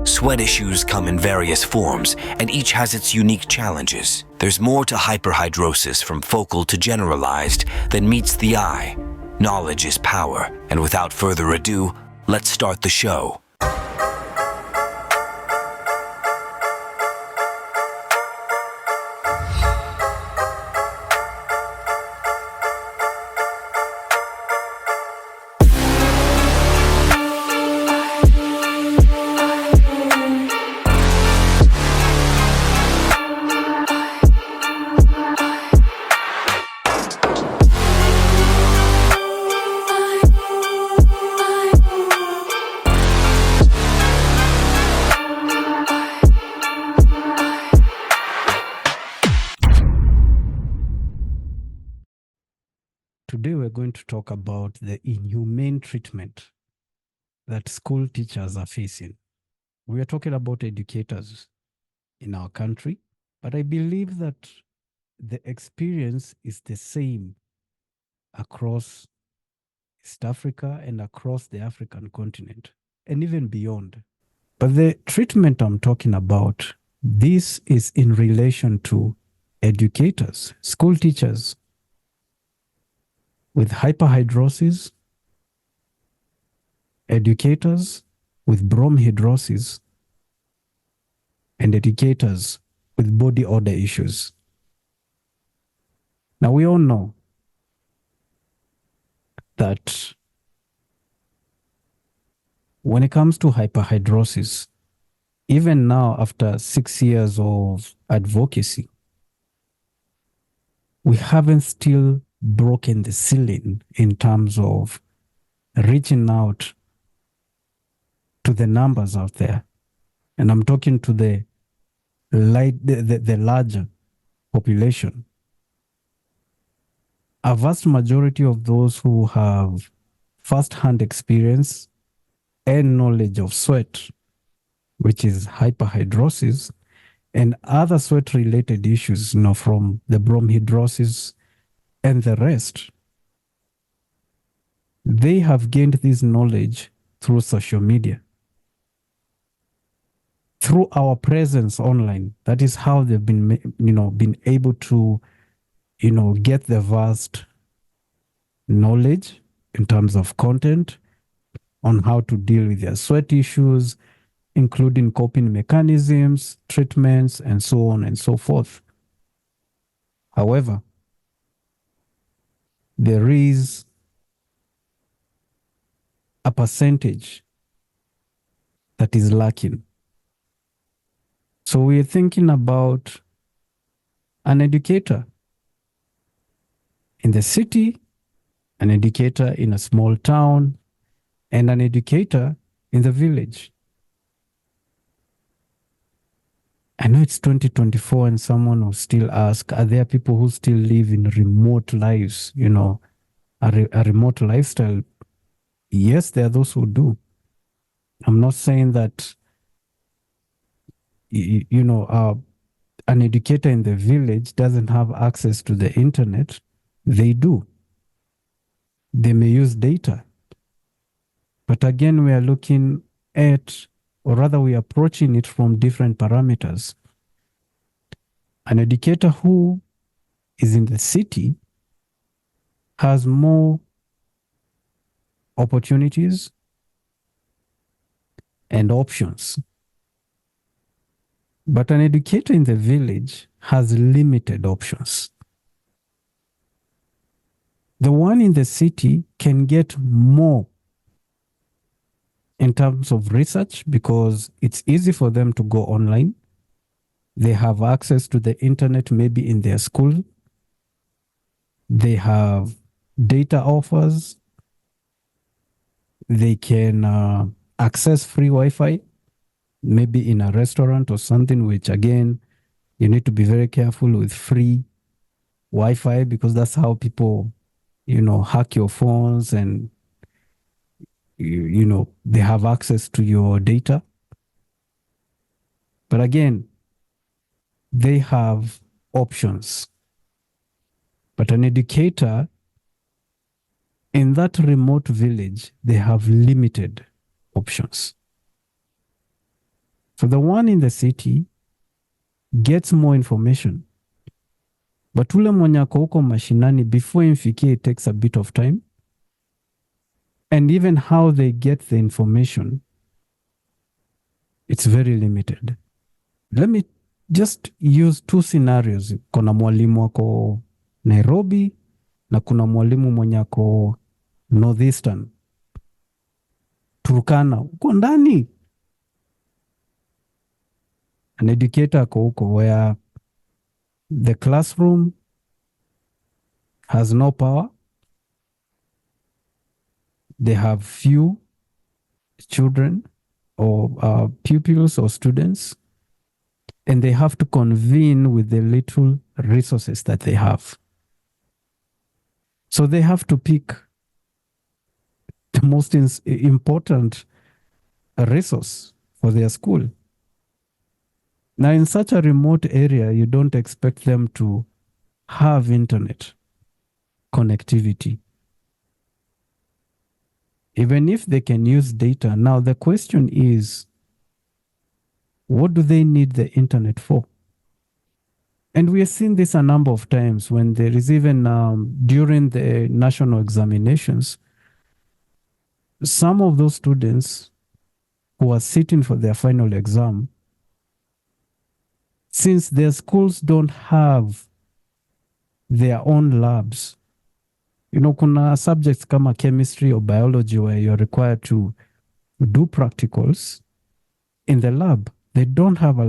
Sweat issues come in various forms, and each has its unique challenges. There's more to hyperhidrosis from focal to generalized than meets the eye. Knowledge is power, and without further ado, let's start the show. Today we're going to talk about the inhumane treatment that school teachers are facing. We are talking about educators in our country, but I believe that the experience is the same across East Africa and across the African continent, and even beyond. But the treatment I'm talking about, this is in relation to educators, school teachers, with hyperhidrosis, educators with bromhidrosis, and educators with body odor issues. Now, we all know that when it comes to hyperhidrosis, even now after 6 years of advocacy, we haven't still broken the ceiling in terms of reaching out to the numbers out there. And I'm talking to the larger population. A vast majority of those who have first-hand experience and knowledge of sweat, which is hyperhidrosis, and other sweat-related issues, from the bromhidrosis and the rest, they have gained this knowledge through social media, through our presence online. That is how they've been able to, get the vast knowledge in terms of content on how to deal with their sweat issues, including coping mechanisms, treatments, and so on and so forth. However, there is a percentage that is lacking. So we're thinking about an educator in the city, an educator in a small town, and an educator in the village. I know it's 2024 and someone will still ask, are there people who still live in remote lives, a remote lifestyle? Yes, there are those who do. I'm not saying that, an educator in the village doesn't have access to the internet. They do. They may use data. But again, we are looking at, or rather we are approaching it from different parameters. An educator who is in the city has more opportunities and options. But an educator in the village has limited options. The one in the city can get more in terms of research because it's easy for them to go online. They have access to the internet, maybe in their school. They have data offers. They can access free Wi-Fi, maybe in a restaurant or something, which again, you need to be very careful with free Wi-Fi because that's how people, hack your phones and, they have access to your data. But again, they have options. But an educator in that remote village, they have limited options. So the one in the city gets more information, but ule mwenye ako huko mashinani, before imfikie, it takes a bit of time. And even how they get the information, it's very limited. Let me just use two scenarios. Kuna mwalimu ako Nairobi na kuna mwalimu mwenye ako Northeastern, Turkana, uko ndani. An educator ako huko where the classroom has no power. They have few children or pupils or students, and they have to convene with the little resources that they have. So they have to pick the most important resource for their school. Now, in such a remote area, you don't expect them to have internet connectivity. Even if they can use data. Now, the question is, what do they need the internet for? And we have seen this a number of times when there is even during the national examinations, some of those students who are sitting for their final exam, since their schools don't have their own labs, you know, kuna subjects kama chemistry or biology where you're required to do practicals in the lab. They don't have a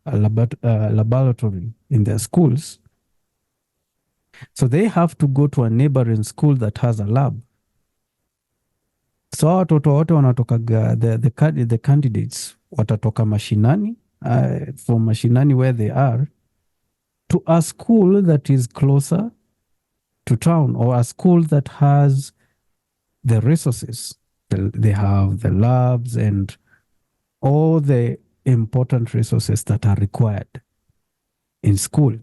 laboratory in their schools. So they have to go to a neighboring school that has a lab. So watoto wote wanatokaga, the candidates watatoka mashinani, from mashinani where they are, to a school that is closer to town, or a school that has the resources. They have the labs and all the important resources that are required in school.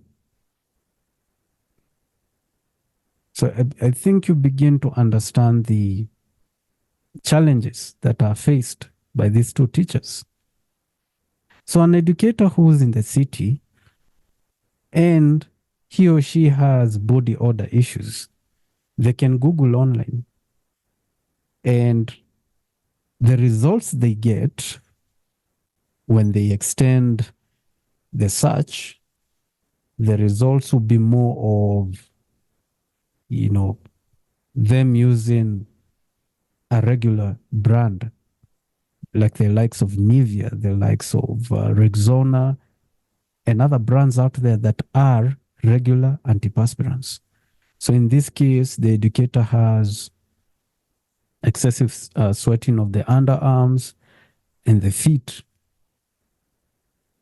So I think you begin to understand the challenges that are faced by these two teachers. So an educator who's in the city and he or she has body odor issues, they can Google online, and the results they get when they extend the search, the results will be more of, you know, them using a regular brand, like the likes of Nivea, the likes of Rexona, and other brands out there that are regular antiperspirants. So in this case, the educator has excessive sweating of the underarms and the feet.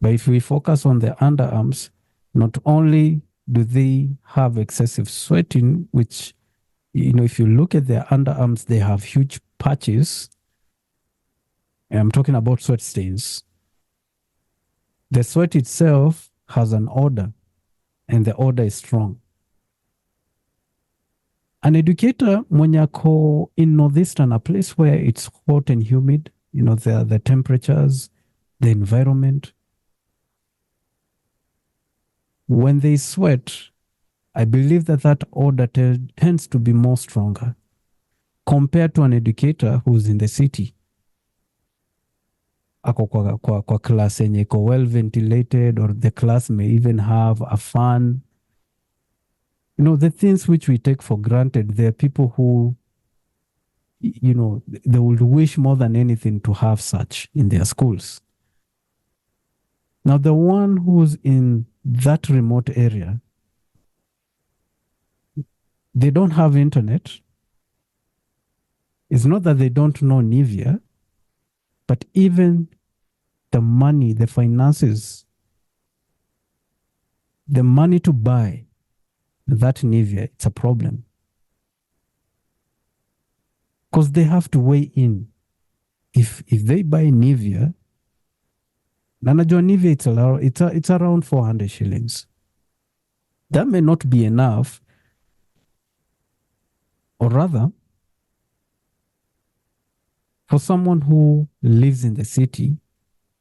But if we focus on the underarms, not only do they have excessive sweating, which, you know, if you look at their underarms, they have huge patches. And I'm talking about sweat stains. The sweat itself has an odor, and the odor is strong. An educator mwenye ako in Northeastern, a place where it's hot and humid, you know, the temperatures, the environment, when they sweat, I believe that odor tends to be more stronger compared to an educator who's in the city. Ako kwa class yenye iko well ventilated, or the class may even have a fan. You know, the things which we take for granted, there are people who, you know, they would wish more than anything to have such in their schools. Now, the one who's in that remote area, they don't have internet. It's not that they don't know Nivea, but even the money, the finances, the money to buy that Nivea, it's a problem. Because they have to weigh in. If they buy Nivea, nanajua Nivea, it's around 400 shillings. That may not be enough, or rather, for someone who lives in the city,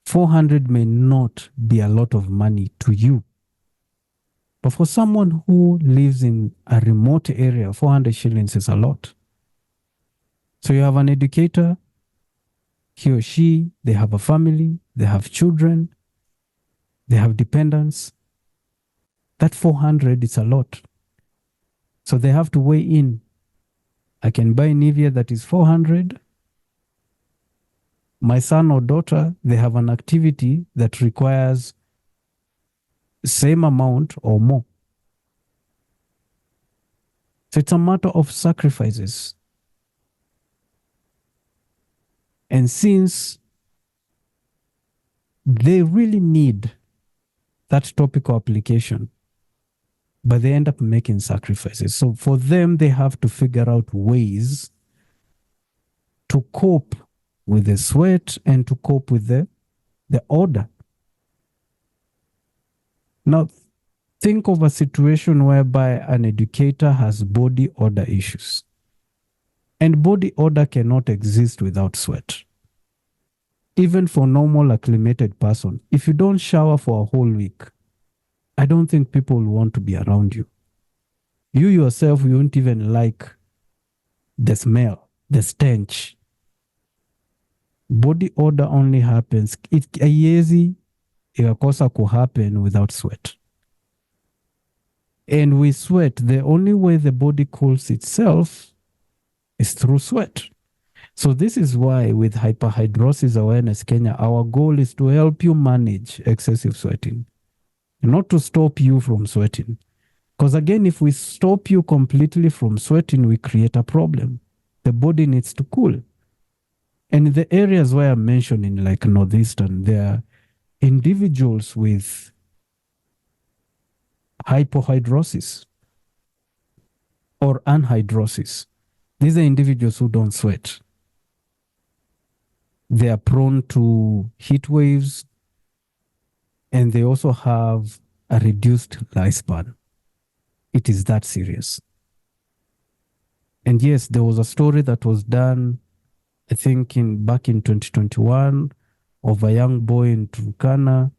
400 may not be a lot of money to you. But for someone who lives in a remote area, 400 shillings is a lot. So you have an educator, he or she, they have a family, they have children, they have dependents. That 400 is a lot. So they have to weigh in. I can buy Nivea that is 400. My son or daughter, they have an activity that requires same amount or more. So it's a matter of sacrifices. And since they really need that topical application, but they end up making sacrifices. So for them, they have to figure out ways to cope with the sweat and to cope with the odor. Now, think of a situation whereby an educator has body odor issues. And body odor cannot exist without sweat. Even for normal acclimated person, if you don't shower for a whole week, I don't think people will want to be around you. You yourself, you won't even like the smell, the stench. Body odor only happens, haiwezi ikakosa kuhappen without sweat. And with sweat, the only way the body cools itself is through sweat. So this is why with Hyperhidrosis Awareness Kenya, our goal is to help you manage excessive sweating, not to stop you from sweating. Because again, if we stop you completely from sweating, we create a problem. The body needs to cool. And in the areas where I'm mentioning, like Northeastern, there are individuals with hypohidrosis or anhidrosis. These are individuals who don't sweat. They are prone to heat waves, and they also have a reduced lifespan. It is that serious. And yes, there was a story that was done, I think back in 2021, of a young boy in Turkana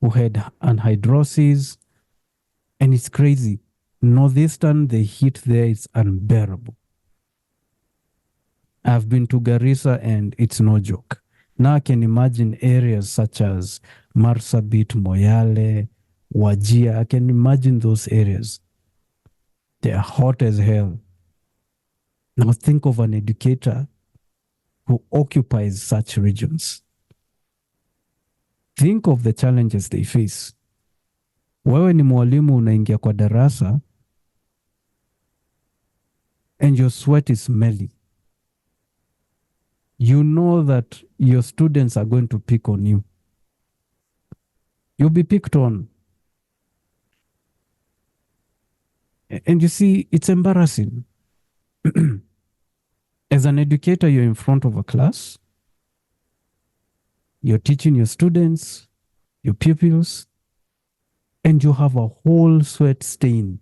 who had anhidrosis, and it's crazy. Northeastern, the heat there is unbearable. I've been to Garissa and it's no joke. Now I can imagine areas such as Marsabit, Moyale, Wajir. I can imagine those areas. They are hot as hell. Now think of an educator who occupies such regions. Think of the challenges they face. Wewe ni mwalimu unaingia kwa darasa and your sweat is smelly. You know that your students are going to pick on you. You'll be picked on. And you see, it's embarrassing. As an educator, you're in front of a class. You're teaching your students, your pupils, and you have a whole sweat stain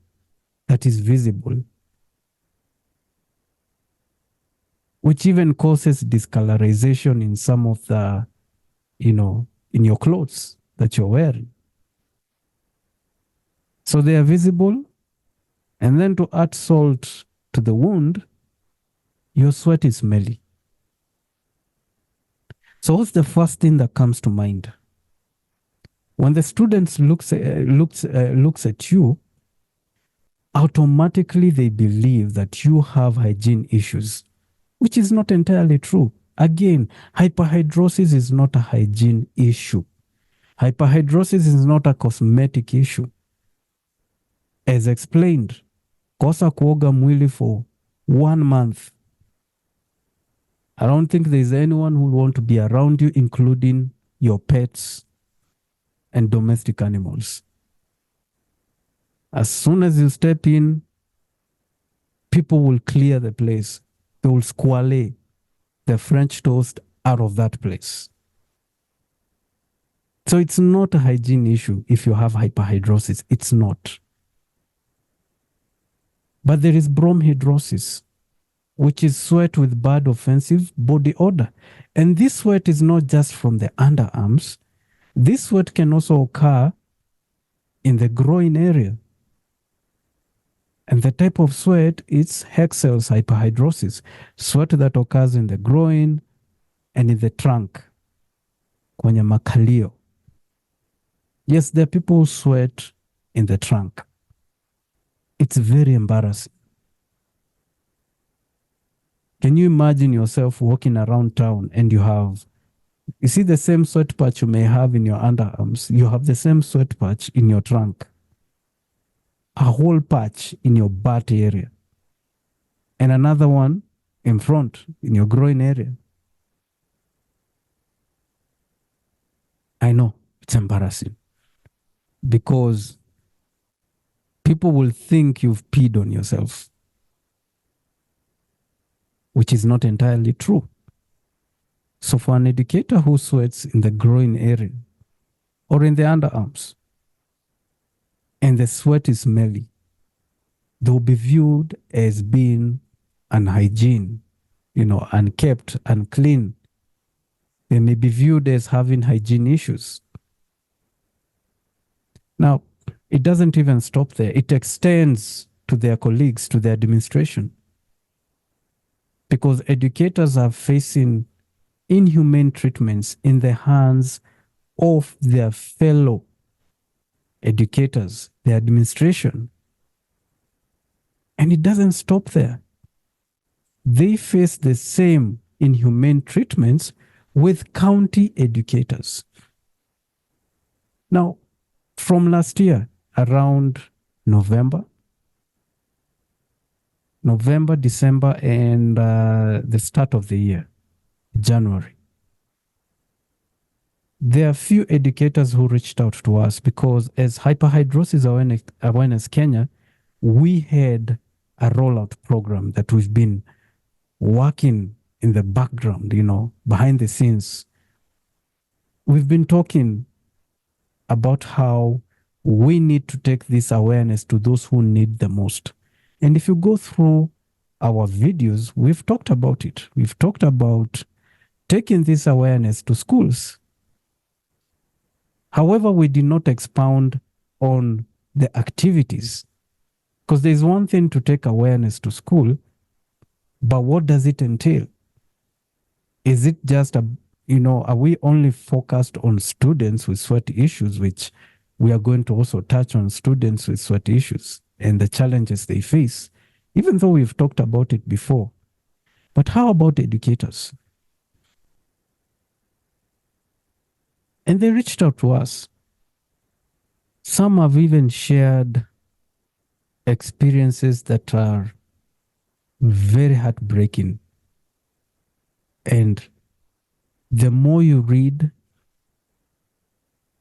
that is visible, which even causes discolorization in some of the, in your clothes that you're wearing. So they are visible. And then to add salt to the wound, your sweat is smelly. So what's the first thing that comes to mind? When the student looks at you, automatically they believe that you have hygiene issues, which is not entirely true. Again, hyperhidrosis is not a hygiene issue. Hyperhidrosis is not a cosmetic issue. As explained, kosa kuoga mwili for 1 month. I don't think there's anyone who will want to be around you, including your pets and domestic animals. As soon as you step in, people will clear the place. They will squale the French toast out of that place. So it's not a hygiene issue if you have hyperhidrosis. It's not. But there is bromhidrosis. which is sweat with bad offensive body odor. And this sweat is not just from the underarms. This sweat can also occur in the groin area. And the type of sweat is Hexel's hyperhidrosis, sweat that occurs in the groin and in the trunk, kwenye makalio. Yes, there are people who sweat in the trunk. It's very embarrassing. Can you imagine yourself walking around town and you see the same sweat patch you may have in your underarms, you have the same sweat patch in your trunk, a whole patch in your butt area, and another one in front in your groin area. I know it's embarrassing because people will think you've peed on yourself, which is not entirely true. So for an educator who sweats in the groin area or in the underarms, and the sweat is smelly, they'll be viewed as being unhygiene, unkept, unclean. They may be viewed as having hygiene issues. Now, it doesn't even stop there. It extends to their colleagues, to the administration, because educators are facing inhumane treatments in the hands of their fellow educators, the administration. And it doesn't stop there. They face the same inhumane treatments with county educators. Now, from last year, around November, December, and the start of the year, January, there are few educators who reached out to us because as Hyperhidrosis Awareness Kenya, we had a rollout program that we've been working in the background, behind the scenes. We've been talking about how we need to take this awareness to those who need the most. And if you go through our videos, we've talked about it. We've talked about taking this awareness to schools. However, we did not expound on the activities, because there's one thing to take awareness to school, but what does it entail? Is it just are we only focused on students with sweat issues, which we are going to also touch on students with sweat issues and the challenges they face, even though we've talked about it before. But how about educators? And they reached out to us. Some have even shared experiences that are very heartbreaking. And the more you read,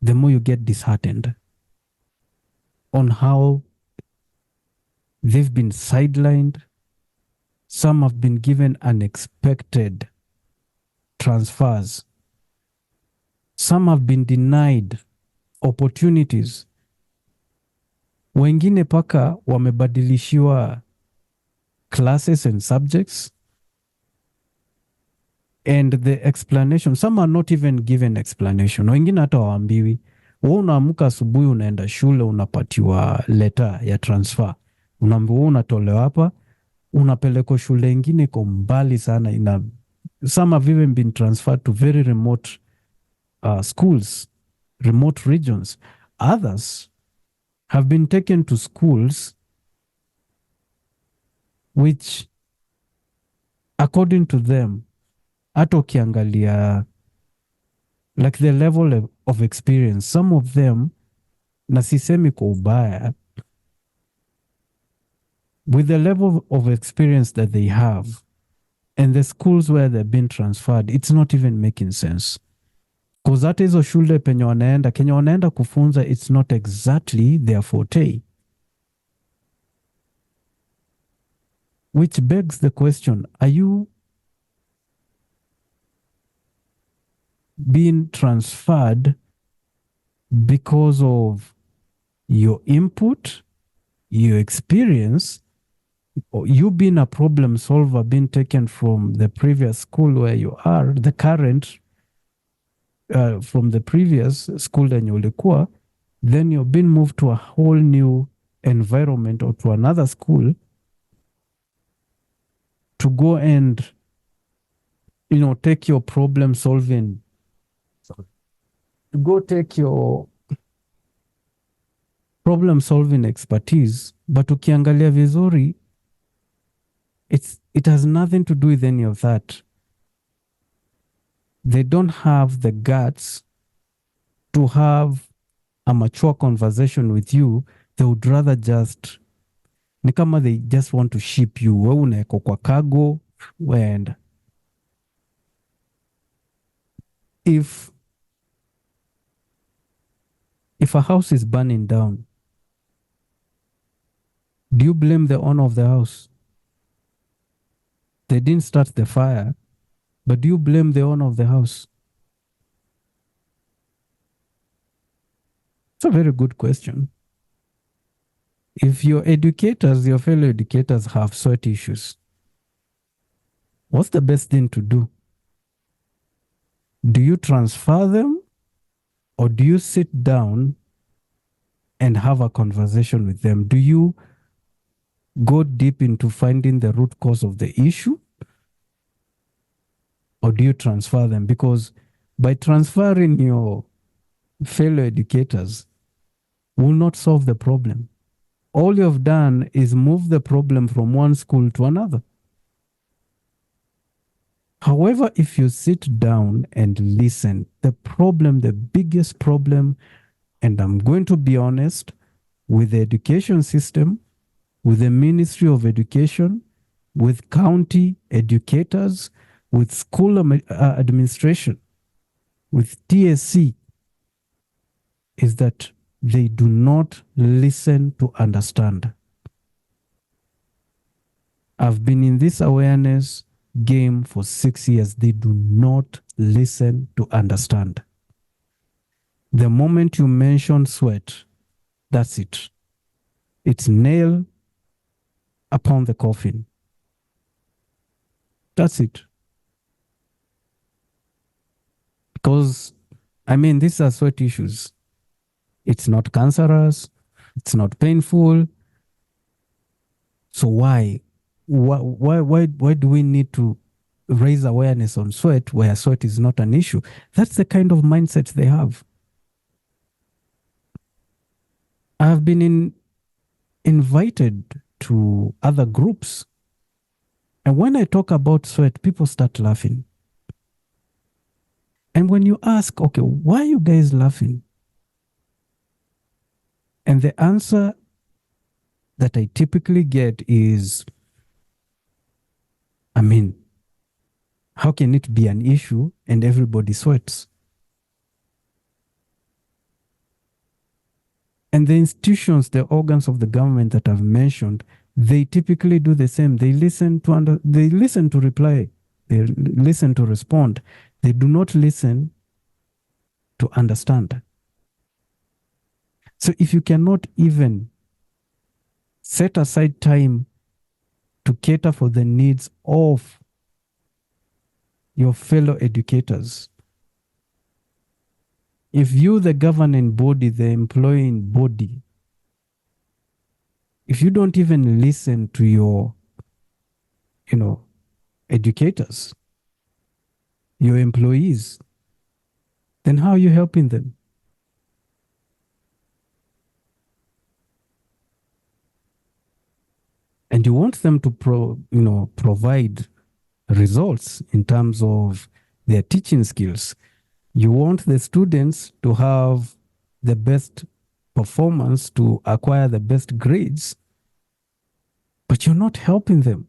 the more you get disheartened on how they've been sidelined. Some have been given unexpected transfers. Some have been denied opportunities. Wengine paka wamebadilishiwa classes and subjects. And the explanation, some are not even given explanation. Wengine hata waambiwi. Wewe unaamka asubuhi unaenda shule unapatiwa letter ya transfer. Unaambiwa unatolewa hapa, unapelekwa shule ingine kwa mbali sana. Some have even been transferred to very remote schools, remote regions. Others have been taken to schools which, according to them, hata ukiangalia like the level of experience, some of them, na sisemi kwa ubaya, with the level of experience that they have and the schools where they've been transferred, it's not even making sense. Because hata hizo shule penye wanaenda, Kenya wanaenda kufunza, it's not exactly their forte. Which begs the question, are you being transferred because of your input, your experience, you being a problem solver, being taken from the previous school where you are, the current, from the previous school yenye ulikuwa, then you're being moved to a whole new environment or to another school to go and, take your problem solving, to go take your problem solving expertise, but ukiangalia vizuri, it has nothing to do with any of that. They don't have the guts to have a mature conversation with you. They would rather just, ni kama they just want to ship you, we unaeko kwa cargo, and if a house is burning down, do you blame the owner of the house? They didn't start the fire, but do you blame the owner of the house? It's a very good question. If your educators, your fellow educators have sweat issues, what's the best thing to do? Do you transfer them, or do you sit down and have a conversation with them? Do you go deep into finding the root cause of the issue, or do you transfer them? Because by transferring your fellow educators will not solve the problem. All you've done is move the problem from one school to another. However, if you sit down and listen, the problem, the biggest problem, and I'm going to be honest, with the education system, with the Ministry of Education, with county educators, with school administration, with TSC, is that they do not listen to understand. I've been in this awareness game for 6 years. They do not listen to understand. The moment you mention sweat, that's it. It's nail upon the coffin. That's it. Because, these are sweat issues. It's not cancerous. It's not painful. So why do we need to raise awareness on sweat where sweat is not an issue? That's the kind of mindset they have. I've been invited to other groups, and when I talk about sweat, people start laughing. And when you ask, okay, why are you guys laughing? And the answer that I typically get is, how can it be an issue and everybody sweats? And the institutions, the organs of the government that I've mentioned, they typically do the same. They listen to reply. They listen to respond. They do not listen to understand. So if you cannot even set aside time to cater for the needs of your fellow educators, if you, the governing body, the employing body, if you don't even listen to your, educators, your employees, then how are you helping them? And you want them to provide results in terms of their teaching skills. You want the students to have the best performance, to acquire the best grades, but you're not helping them.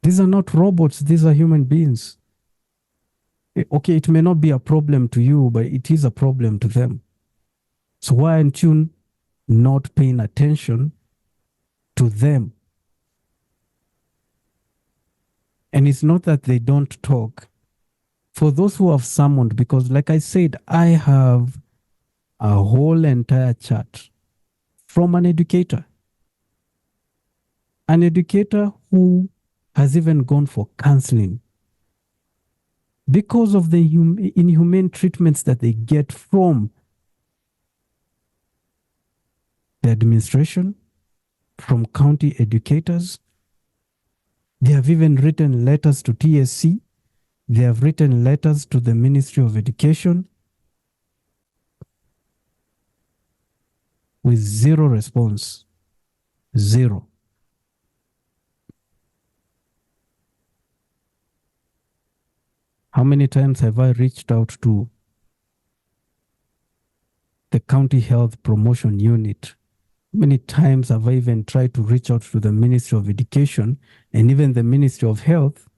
These are not robots, these are human beings. Okay, it may not be a problem to you, but it is a problem to them. So why aren't you not paying attention to them? And it's not that they don't talk. For those who have summoned, because like I said, I have a whole entire chat from an educator. An educator who has even gone for counseling because of the inhumane treatments that they get from the administration, from county educators. They have even written letters to TSC. They have written letters to the Ministry of Education with zero response. Zero. How many times have I reached out to the County Health Promotion Unit? How many times have I even tried to reach out to the Ministry of Education and even the Ministry of Health?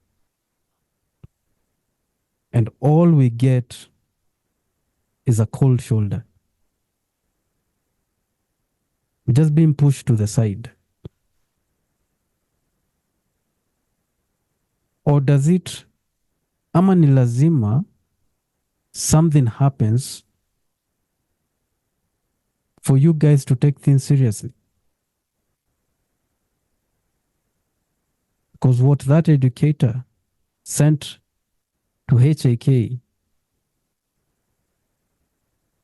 And all we get is a cold shoulder. We're just being pushed to the side. Or does it, ama ni lazima something happens for you guys to take things seriously? Because what that educator sent to HAK,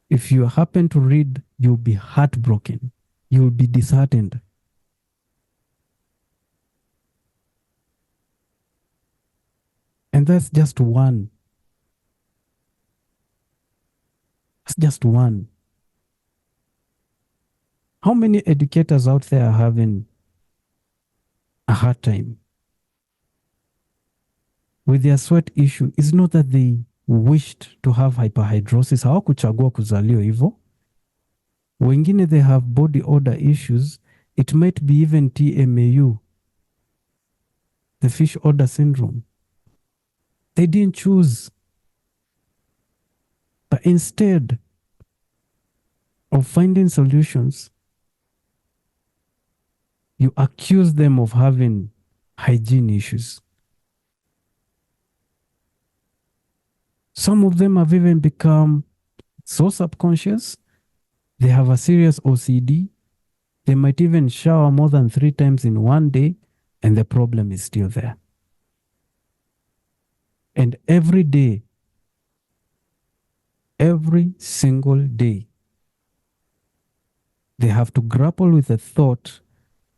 if you happen to read, you'll be heartbroken. You'll be disheartened. And that's just one. That's just one. How many educators out there are having a hard time with their sweat issue? It's not that they wished to have hyperhidrosis. Hawakuchagua kuzaliwa hivyo. Wengine, they have body odor issues. It might be even TMAU, the fish odor syndrome. They didn't choose. But instead of finding solutions, you accuse them of having hygiene issues. Some of them have even become so subconscious. They have a serious OCD. They might even shower more than 3 times in one day, and the problem is still there. And every day, every single day, they have to grapple with the thought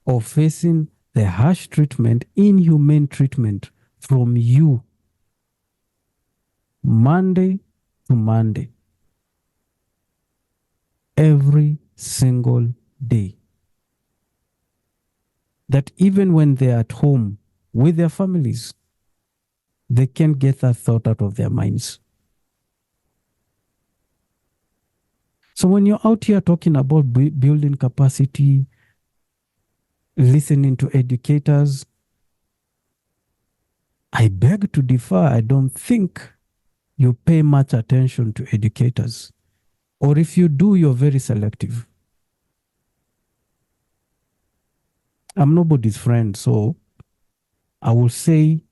of facing the harsh treatment, inhumane treatment from you, Monday to Monday, every single day. That even when they're at home with their families, they can't get that thought out of their minds. So when you're out here talking about building capacity, listening to educators, I beg to differ. I don't think you pay much attention to educators. Or if you do, you're very selective. I'm nobody's friend, so I will say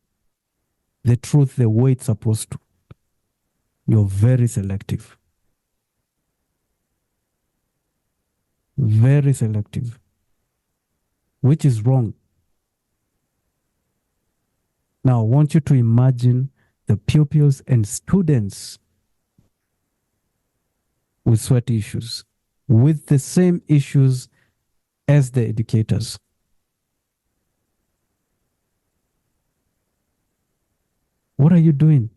the truth the way it's supposed to. You're very selective. Very selective. Which is wrong. Now, I want you to imagine the pupils and students with sweat issues, with the same issues as the educators. What are you doing?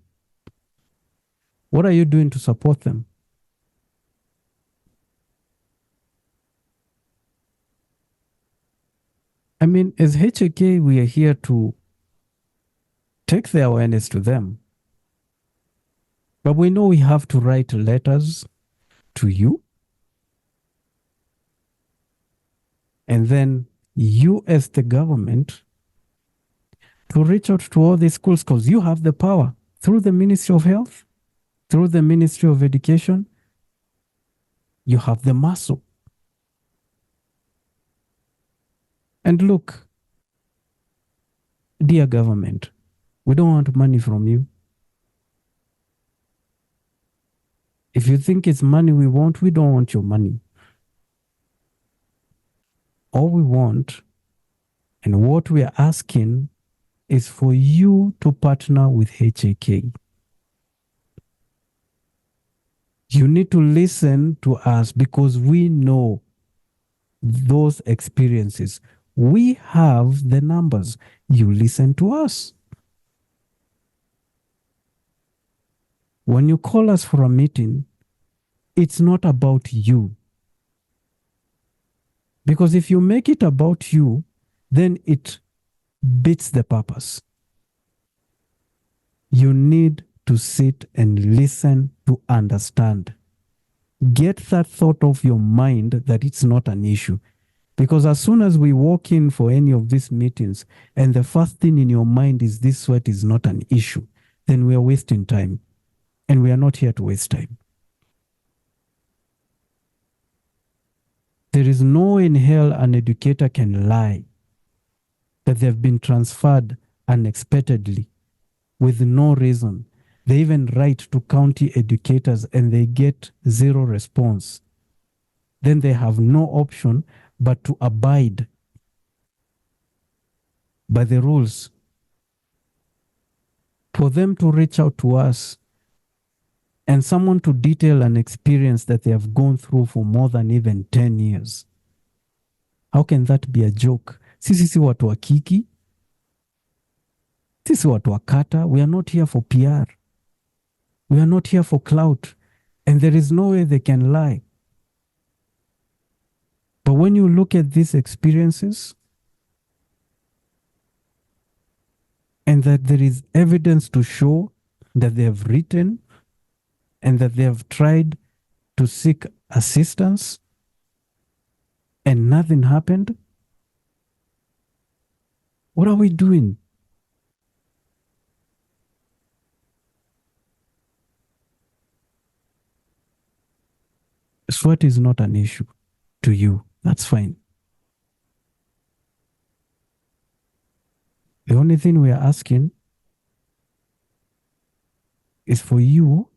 What are you doing to support them? I mean, as HAK, we are here to take the awareness to them. But we know we have to write letters to you. And then you, as the government, to reach out to all these schools, because you have the power through the Ministry of Health, through the Ministry of Education. You have the muscle. And look, dear government, we don't want money from you. If you think it's money we want, we don't want your money. All we want And what we are asking is for you to partner with HAK. You need to listen to us because we know those experiences. We have the numbers. You listen to us. When you call us for a meeting, it's not about you. Because if you make it about you, then it beats the purpose. You need to sit and listen to understand. Get that thought off your mind that it's not an issue. Because as soon as we walk in for any of these meetings and the first thing in your mind is this sweat is not an issue, then we are wasting time. And we are not here to waste time. There is no in hell an educator can lie that they've been transferred unexpectedly with no reason. They even write to county educators and they get zero response. Then they have no option but to abide by the rules. For them to reach out to us and someone to detail an experience that they have gone through for more than even 10 years. How can that be a joke? Sisi si watu wa kiki. Sisi watu wa kata. We are not here for PR. We are not here for clout. And there is no way they can lie. But when you look at these experiences, and that there is evidence to show that they have written and that they have tried to seek assistance and nothing happened, what are we doing? Sweat is not an issue to you. That's fine. The only thing we are asking is for you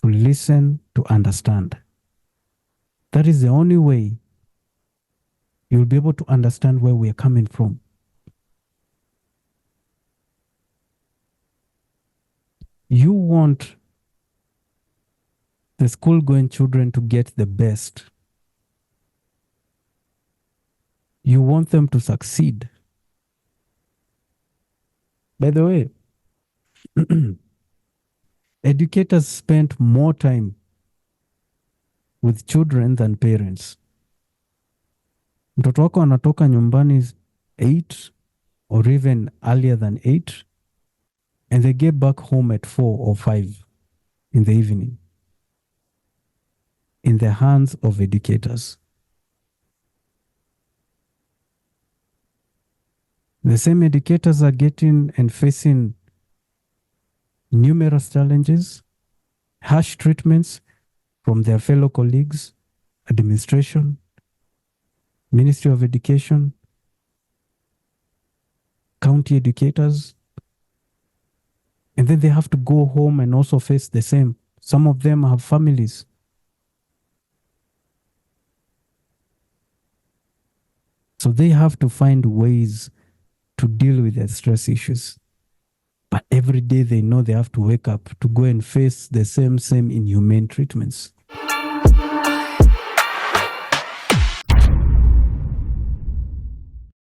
to listen, to understand. That is the only way you'll be able to understand where we are coming from. You want the school-going children to get the best. You want them to succeed. By the way, educators spend more time with children than parents. Mtoto wako anatoka nyumbani 8 or even earlier than 8 and they get back home at 4 or 5 in the evening in the hands of educators. The same educators are getting and facing numerous challenges, harsh treatments from their fellow colleagues, administration, Ministry of Education, county educators, and then they have to go home and also face the same. Some of them have families. So they have to find ways to deal with their stress issues. But every day they know they have to wake up to go and face the same inhumane treatments.